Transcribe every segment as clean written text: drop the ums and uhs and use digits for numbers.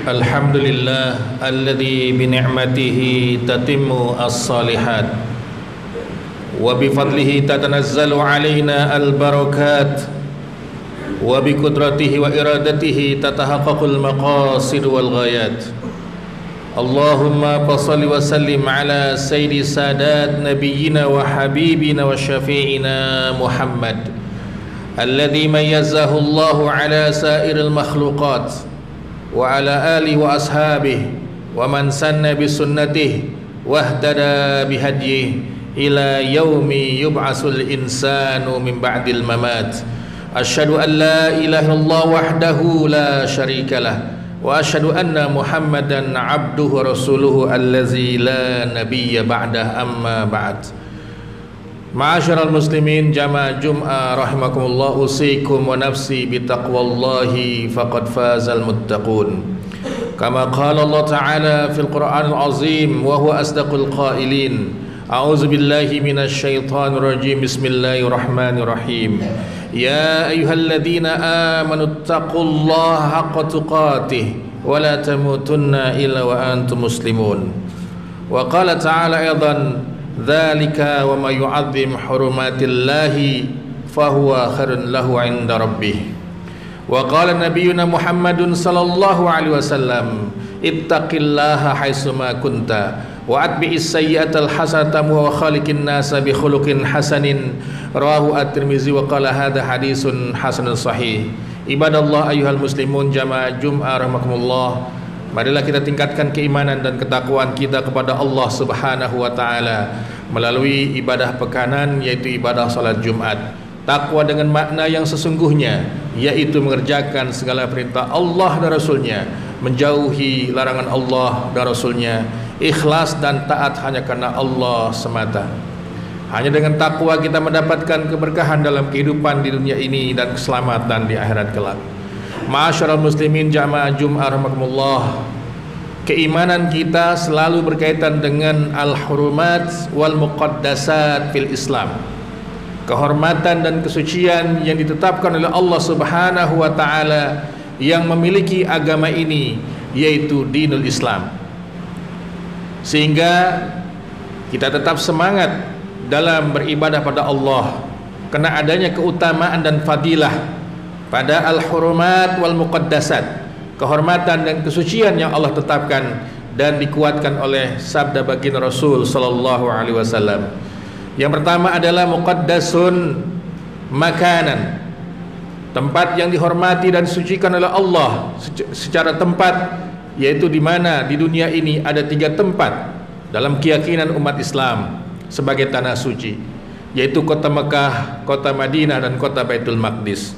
Alhamdulillah alladzi bi ni'matihi tatimmu as-salihat wa bi fadlihi tatanazzalu alaina al-barakat wa bi qudratihi wa iradatihi tatahaqqaqul maqasid wal ghayat. Allahumma fassalli wa sallim ala sayyidi sadat nabiyyina wa habibina wa syafi'ina Muhammad alladzi mayyazahu Allahu ala sairil makhluqat wa ala alihi wa ashabihi wa man sanna bi sunnatihi wahtada bi hadyihi ila yaumi yub'asul insanu min ba'dil mamat. Asyhadu an la ilaha illallah wahdahu la syarikalah wa asyhadu anna Muhammadan abduhu wa rasuluhu allazi la nabiyya ba'dah, amma ba'd. Ma'asyiral muslimin jamaah Jum'ah rahimakumullah, usikum wa nafsi bitaqwallahi faqad fazal muttaqun. Kama qala Allah Ta'ala fil Qur'anil Azim wa huwa asdaqul qailin. A'udzu billahi minasy syaithanir rajim. Bismillahirrahmanirrahim. Ya ayyuhalladzina amanu taqullaha haqqa tuqatih wa la tamutunna illa wa antum muslimun. Wa qala ta'ala aidan dzalika wa may yu'azzim hurumatillahi fahuwa khairun lahu 'inda rabbih. Wa qala nabiyyuna Muhammadun sallallahu alaihi wasallam ittaqillaha haitsu ma kunta wa atbi'is sayyi'atal hasanata wa khaliqin nasa bi khuluqin hasanin. Rawahu at-Tirmizi wa qala hadza hadisun hasanun sahih. Ibadallah ayyuhal muslimun jamaah Jum'ah rahimakumullah, marilah kita tingkatkan keimanan dan ketakwaan kita kepada Allah Subhanahu wa taala melalui ibadah pekanan, yaitu ibadah salat Jumat. Takwa dengan makna yang sesungguhnya, yaitu mengerjakan segala perintah Allah dan Rasulnya, menjauhi larangan Allah dan Rasulnya, ikhlas dan taat hanya karena Allah semata. Hanya dengan takwa kita mendapatkan keberkahan dalam kehidupan di dunia ini dan keselamatan di akhirat kelak. Ma'asyiral muslimin jamaah Jum'ah rahimakumullah, keimanan kita selalu berkaitan dengan al-hurumat wal muqaddasat fil Islam. Kehormatan dan kesucian yang ditetapkan oleh Allah Subhanahu wa taala yang memiliki agama ini, yaitu dinul Islam. Sehingga kita tetap semangat dalam beribadah pada Allah karena adanya keutamaan dan fadilah pada al-hurumat wal muqaddasat, kehormatan dan kesucian yang Allah tetapkan dan dikuatkan oleh sabda baginda Rasul sallallahu alaihi wasallam. Yang pertama adalah muqaddasun makanan, tempat yang dihormati dan disucikan oleh Allah secara tempat, yaitu di mana di dunia ini ada 3 tempat dalam keyakinan umat Islam sebagai tanah suci, yaitu kota Mekah, kota Madinah dan kota Baitul Maqdis.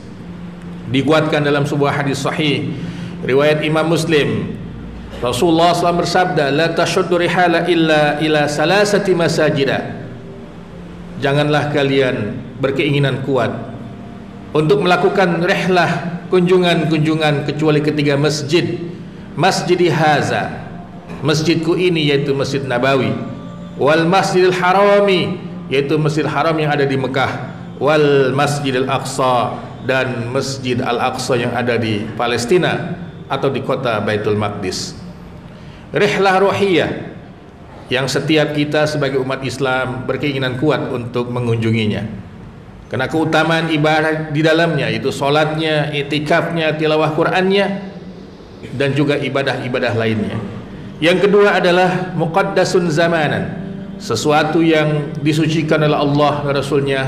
Dikuatkan dalam sebuah hadis sahih riwayat Imam Muslim, Rasulullah SAW bersabda, la tashuddu rihala illa ila salasati masajida. Janganlah kalian berkeinginan kuat untuk melakukan rihlah, kunjungan-kunjungan, kecuali ketiga masjid. Masjidi haza, masjidku ini, yaitu Masjid Nabawi, wal Masjidil Harami, yaitu Masjid Haram yang ada di Mekah, wal Masjidil Aqsa, dan Masjid Al-Aqsa yang ada di Palestina atau di kota Baitul Maqdis. Rihlah ruhiyah yang setiap kita sebagai umat Islam berkeinginan kuat untuk mengunjunginya, karena keutamaan ibadah di dalamnya, yaitu solatnya, itikafnya, tilawah Qur'annya, dan juga ibadah-ibadah lainnya. Yang kedua adalah muqaddasun zamanan, sesuatu yang disucikan oleh Allah dan Rasulnya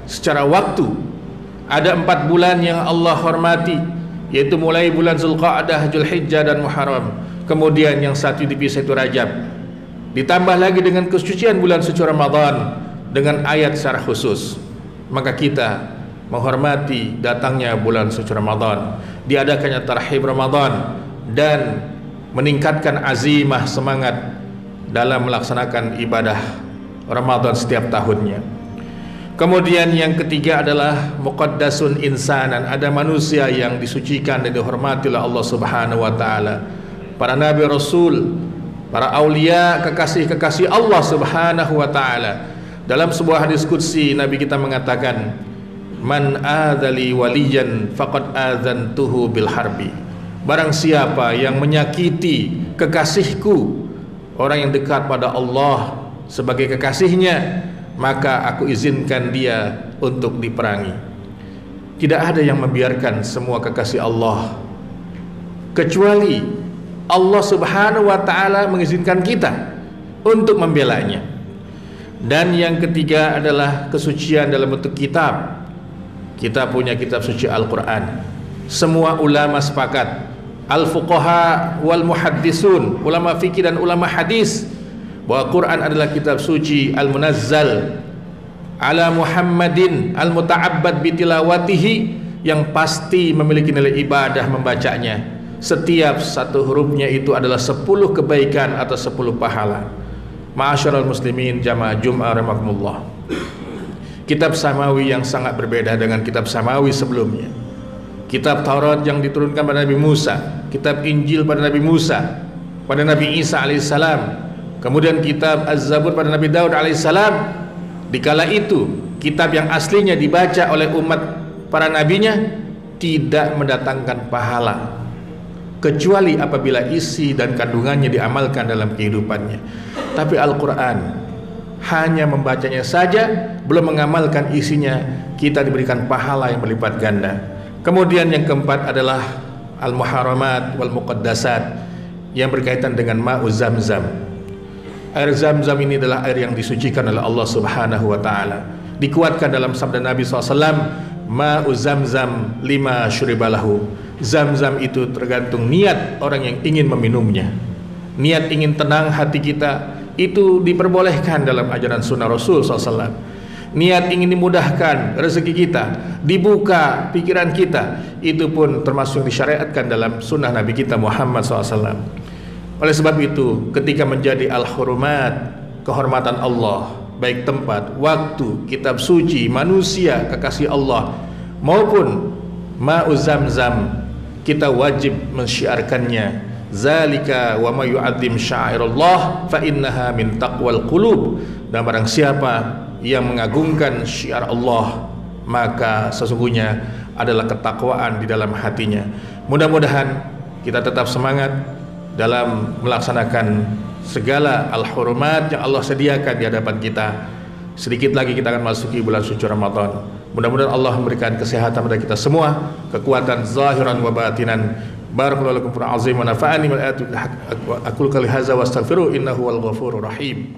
secara waktu. Ada 4 bulan yang Allah hormati, yaitu mulai bulan Zulqa'dah, Zulhijjah dan Muharram. Kemudian yang satu dipisah itu Rajab. Ditambah lagi dengan kesucian bulan suci Ramadan dengan ayat secara khusus. Maka kita menghormati datangnya bulan suci Ramadan, diadakannya tarhib Ramadan, dan meningkatkan azimah, semangat dalam melaksanakan ibadah Ramadan setiap tahunnya. Kemudian yang ketiga adalah muqaddasun insanan, ada manusia yang disucikan dan dihormati oleh Allah Subhanahu wa taala. Para nabi rasul, para aulia, kekasih-kekasih Allah Subhanahu wa taala. Dalam sebuah hadis qudsi Nabi kita mengatakan, man adzali waliyan faqad adzantuhu bil harbi. Barang siapa yang menyakiti kekasihku, orang yang dekat pada Allah sebagai kekasihnya, maka aku izinkan dia untuk diperangi. Tidak ada yang membiarkan semua kekasih Allah, kecuali Allah Subhanahu wa ta'ala mengizinkan kita untuk membelanya. Dan yang ketiga adalah kesucian dalam bentuk kitab. Kita punya kitab suci Al-Quran. Semua ulama sepakat, al-fuqaha wal muhaddisun, ulama fikih dan ulama hadis, bahwa Quran adalah kitab suci al-munazzal ala Muhammadin al-muta'abbad bitilawatihi, yang pasti memiliki nilai ibadah membacanya. Setiap satu hurufnya itu adalah 10 kebaikan atau 10 pahala. Ma'asyiral muslimin jamaah Jum'ah rahimakumullah. Kitab samawi yang sangat berbeda dengan kitab samawi sebelumnya. Kitab Taurat yang diturunkan pada Nabi Musa, kitab Injil pada Nabi Musa, pada Nabi Isa alaihissalam, kemudian kitab Az-Zabur pada Nabi Daud alaihissalam. Dikala itu kitab yang aslinya dibaca oleh umat para nabinya tidak mendatangkan pahala, kecuali apabila isi dan kandungannya diamalkan dalam kehidupannya. Tapi Al-Quran hanya membacanya saja, belum mengamalkan isinya, kita diberikan pahala yang berlipat ganda. Kemudian yang keempat adalah al-muharramat wal muqaddasat, yang berkaitan dengan ma'u zamzam. Air Zamzam ini adalah air yang disucikan oleh Allah Subhanahu wa ta'ala. Dikuatkan dalam sabda Nabi SAW, ma'u zamzam lima syuribalahu. Zamzam itu tergantung niat orang yang ingin meminumnya. Niat ingin tenang hati kita, itu diperbolehkan dalam ajaran sunnah Rasul SAW. Niat ingin dimudahkan rezeki kita, dibuka pikiran kita, itu pun termasuk disyariatkan dalam sunnah Nabi kita Muhammad SAW. Oleh sebab itu, ketika menjadi al-hurumat, kehormatan Allah, baik tempat, waktu, kitab suci, manusia, kekasih Allah, maupun ma'u zamzam, kita wajib mensyiarkannya. Zalika wa ma yu'adzim sya'airallah fa innaha min taqwal qulub. Dan barang siapa yang mengagungkan syiar Allah, maka sesungguhnya adalah ketakwaan di dalam hatinya. Mudah-mudahan kita tetap semangat dalam melaksanakan segala al-hurumat yang Allah sediakan di hadapan kita. Sedikit lagi kita akan masuki bulan suci Ramadan. Mudah-mudahan Allah memberikan kesehatan pada kita semua, kekuatan zahiran wa batinan. Barakallahu lakum fil azim wa nafa'ani wal ayati aqul qali hadza wa astaghfiru innahu wal ghafurur rahim.